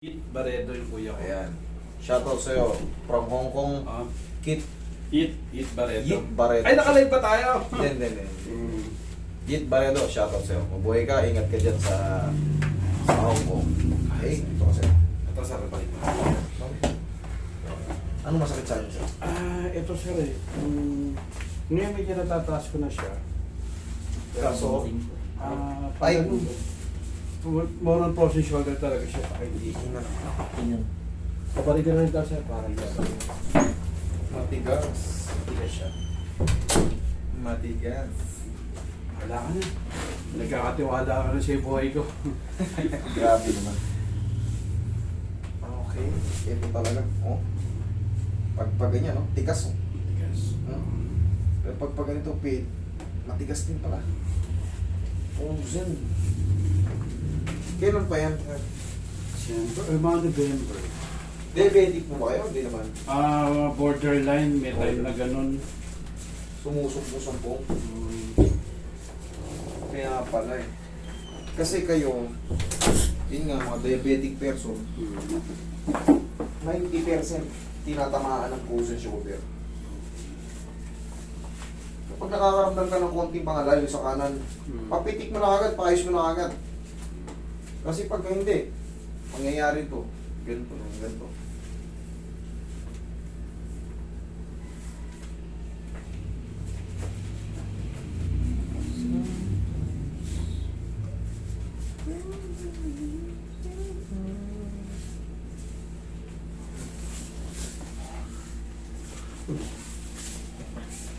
Kit Barredo yung kuya ko. Ayan. Shoutout sa'yo. From Hong Kong, Ah, Kit It Barredo. Yit Barredo. Ay, nakalive pa tayo? Hindi. Yit Barredo, shoutout sa'yo. Mabuhay ka, ingat ka dyan sa Hong Kong. Okay, ito kasi. Ito sir, balik. Ano masakit sa inyo, sir? Ito sir eh. Ngayon medyo natataas ko na siya. Kaso, Ay, ay, more on frozen shoulder talaga siya. Ay, hindi. Kapalitan na rin tayo sir, parang yan. matigas. Matigas siya. Matigas. Wala ka na. Nagkakatiwala ka na sa buhay ko. Grabe naman. Okay, ito talaga. Oh. Pag ganyan, no? Tikas, oh. Matigas. Pero pag ganito, matigas din pala. Oh, Zen. Kailan pa yan? Siyempre, mga November. Diabetic mo ba kayo? Hindi naman. Borderline, may time na ganun. Sumusok-sumpong. Kaya pala eh. Kasi kayo, yun nga, mga diabetic person, 90% tinatamaan ng frozen shoulder. Kapag nakakaramdam ka ng konting pangalayo sa kanan, papitik mo na agad, paayos mo na agad. Kasi pagka hindi, mangyayari to, ganito.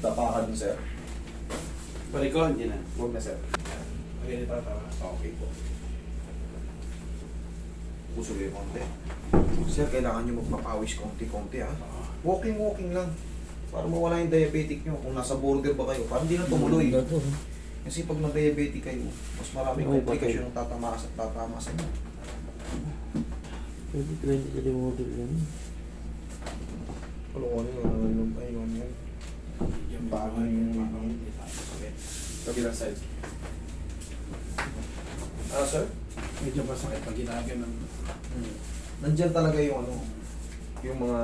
Tapa ka din, sir. Balik ko, hindi na. Huwag na, sir. Okay, dito tama. Okay po. Puso yung konti. Sir, kailangan nyo magpapawis konti-konti, ha? Walking lang. Para mawala yung diabetic nyo. Kung nasa border ba kayo, parang hindi na tumuloy. Kasi pag na-diabetic kayo, mas maraming komplikasyon ang tatama sa inyo. Pwede 20 ka model yan. Ayun. Yung bagay yung Kabilang side. Sir? medyo masakit pag ginaganon. Nandiyan talaga yung yung mga...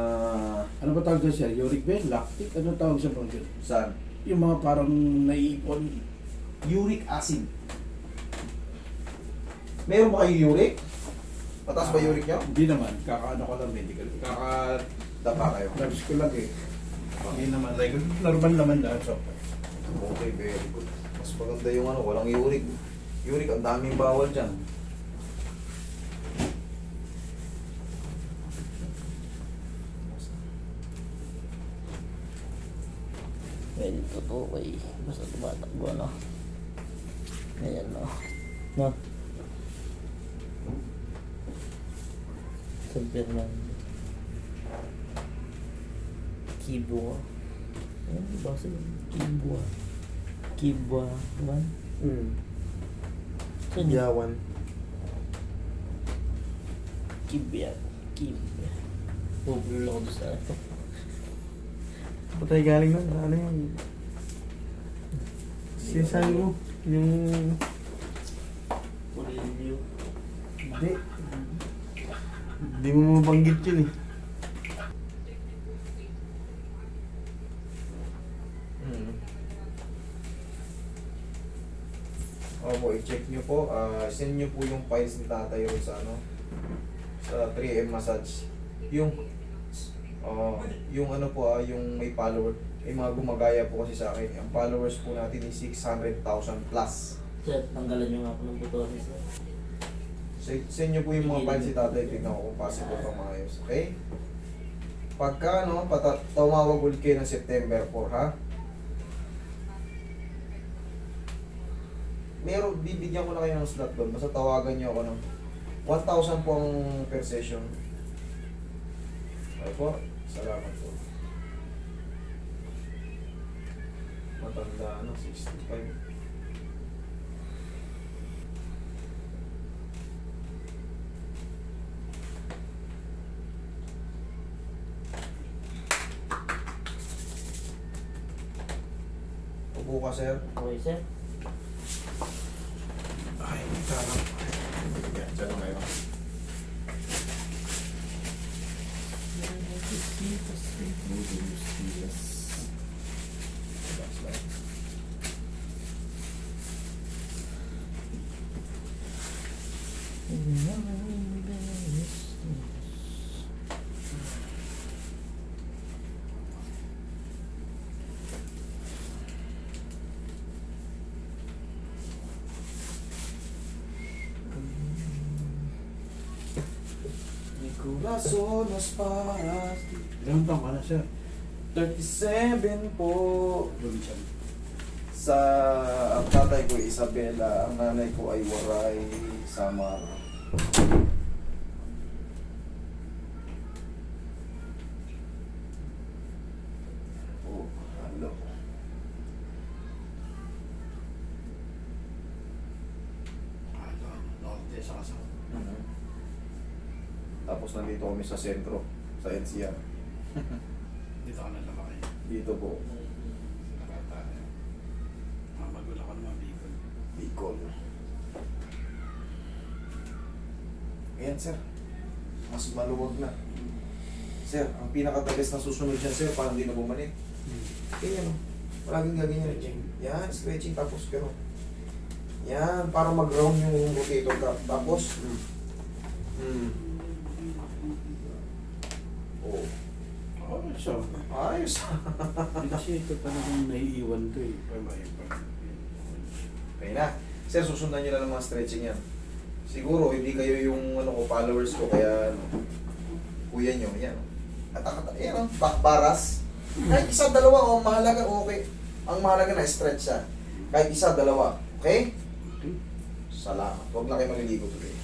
Ano ba tawag doon siya? Uric ba? Lactic? Ano tawag sa mga ganun? Saan? Yung mga parang naiipon. Uric acid. Meron ba kayo uric? Pataas ba uric nyo? Hindi naman. Kakaano ko lang medical. Dapa kayo. Labs ko lang eh. Hindi naman. Like, normal naman lahat. So, Okay, very good. Mas maganda yung walang uric. Uric, ang daming bawal dyan. Pwede totoo kay basta tumatakbo, no? Ganyan, no? No? San Fernando. Kibo. Ayan, basta Kibo. Kibo man? Saan yun? Yawan. Kibya. Kibya. Bubulol ako doon sa ano. Patay galing nun, ano yung sinasabi mo, yung Pulilyo. hindi mo mabanggit yun eh. Opo, i-check nyo po. Send nyo po yung files ni tatay ron sa sa 3M massage. Yung yung may follower, may mga gumagaya po kasi sa akin. Ang followers po natin is 600,000 plus. Sir, tanggalan nyo nga ako ng butones. Send nyo po yung mga files si tatay. Tignan ko kung possible pa maayos. Okay? Pagka, tumawag ulit kayo ng September 4, ha? Bibigyan ko na kayo ng slot doon. Basta tawagan nyo ako ng 1,000 po ang per session. Okay po. Salamat po. Matanda 65. Upo ka, sir. Okay, sir? Ay, may tarap. Yan, dyan na kayo. Corazon nos para Ilang taon ka na, sir? 37 po. Lumisan. Sa ang tatay ko Isabela, ang nanay ko ay Waray Samar. Oh, hello. Norte sa kasama. Tapos nandito kami sa sentro, sa NCR. Dito ka na lumaki. Dito po, Nakata. Magulo ka naman, Bicol. Bicol. Ayan sir, mas maluwag na. Sir, ang pinakatagas na susunod dyan sir, para hindi na bumalik. Ganyan o. Palaging gaganyan. Yan, stretching tapos gano'n. Yan, para mag-round yung rotator cuff. Tapos, Oh, Oo, so. ayos. Kasi ito talagang naiiwan to eh. Okay na. Sir, susundan nyo lang ng mga stretching yan. Siguro, hindi kayo yung followers ko, kaya kuya nyo, yan. Yan, baras. Kahit isa, dalawa, oh, mahalaga, okay. Ang mahalaga na, stretch siya. Kahit isa, dalawa. Okay? Okay. Salamat. Huwag na kayo maliligo today.